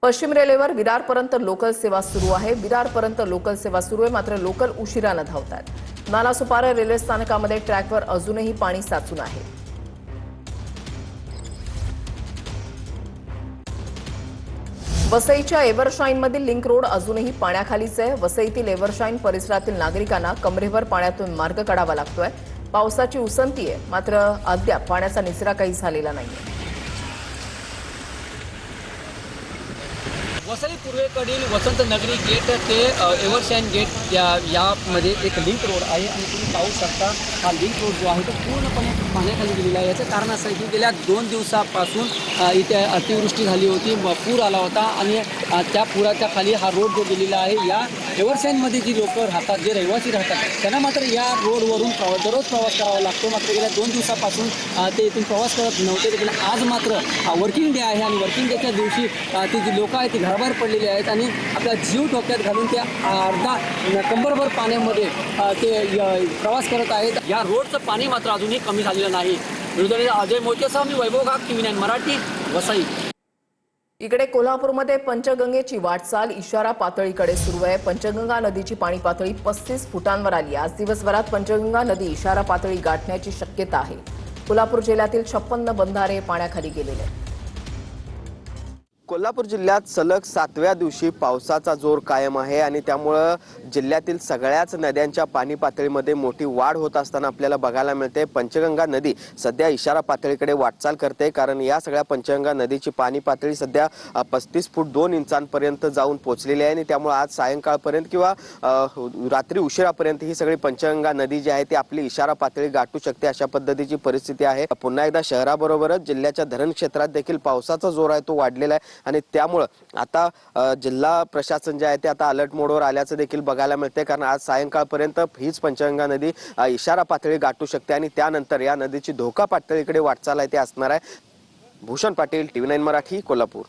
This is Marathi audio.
पश्चिम रेल्वेवर विरारपर्यंत लोकल सेवा सुरू आहे। विरारपर्यंत लोकल सेवा सुरू आहे, मात्र लोकल उशिराने धावतात। नालासोपारा रेल्वे स्थानकामध्ये ट्रॅकवर अजूनही पाणी साचून आहे। वसईच्या एव्हरशाईनमधील लिंक रोड अजूनही पाण्याखालीच आहे। वसईतील एव्हरशाईन परिसरातील नागरिकांना कमरेभर पाण्यातून मार्ग काढावा लागतोय। पावसाची उसंती आहे, मात्र अद्याप पाण्याचा निचरा काही झालेला नाहीये। वसई पूर्वेकडील वसंत नगरी गेट ते एव्हरशाईन गेट यामध्ये एक लिंक रोड आहे आणि तुम्ही पाहू शकता हा लिंक रोड जो आहे तो पूर्णपणे पाण्याखाली गेलेला आहे। याचं कारण असं आहे की गेल्या 2 दिवसापासून इथे अतिवृष्टी झाली होती, पूर आला होता आणि त्या पुराच्या खाली हा रोड जो गेलेला आहे। या एव्हरशाईनमध्ये जी लोक राहतात, जे रहिवासी राहतात, त्यांना मात्र या रोडवरून दररोज प्रवास करावा लागतो। मात्र गेल्या 2 दिवसापासून ते इथून प्रवास करत नव्हते, पण आज मात्र वर्किंग डे आहे आणि वर्किंग डेच्या दिवशी ती जी लोक आहेत ती घराबाहेर पडलेली आहेत आणि आपला जीव धोक्यात घालून ते अर्धा कंबरभर पाण्यामध्ये ते प्रवास करत आहेत। या रोडचं पाणी मात्र अजूनही कमी झालेलं नाही। अजय मोतेसह मी वैभव घाग, TV9 मराठी, वसई। इकडे कोल्हापूरमध्ये पंचगंगेची वाटचाल इशारा पातळीकडे सुरू आहे। पंचगंगा नदीची पाणी पातळी 35 फुटांवर आली। आज दिवसभरात पंचगंगा नदी इशारा पातळी गाठण्याची शक्यता आहे। कोल्हापूर जिल्ह्यातील 56 बंधारे पाण्याखाली गेलेले आहेत। कोल्हापूर जिल्ह्यात सलग 7व्या दिवशी पावसाचा जोर कायम आहे आणि त्यामुळे जिल्ह्यातील सगळ्याच नद्यांच्या पाणी पातळीमध्ये मोठी वाढ होत असताना आपल्याला बघायला मिळते। पंचगंगा नदी सध्या इशारा पातळीकडे वाटचाल करते, कारण या सगळ्या पंचगंगा नदीची पाणी पातळी सध्या 35 फूट 2 इंचांपर्यंत जाऊन पोहोचलेली आहे आणि त्यामुळे आज सायंकाळपर्यंत किंवा रात्री उशिरापर्यंत ही सगळी पंचगंगा नदी जी आहे ती आपली इशारा पातळी गाठू शकते, अशा पद्धतीची परिस्थिती आहे। पुन्हा एकदा शहराबरोबरच जिल्ह्याच्या धरण क्षेत्रात देखील पावसाचा जोर आहे तो वाढलेला आहे आणि त्यामुळे आता जिल्हा प्रशासन जे आहे ते आता अलर्ट मोडवर आल्याचं देखील बघायला मिळते, कारण आज सायंकाळपर्यंत हीच पंचगंगा नदी इशारा पातळी गाठू शकते आणि त्यानंतर या नदीची धोका पातळीकडे वाटचाल आहे ते असणार आहे। भूषण पाटील, TV9 मराठी, कोल्हापूर।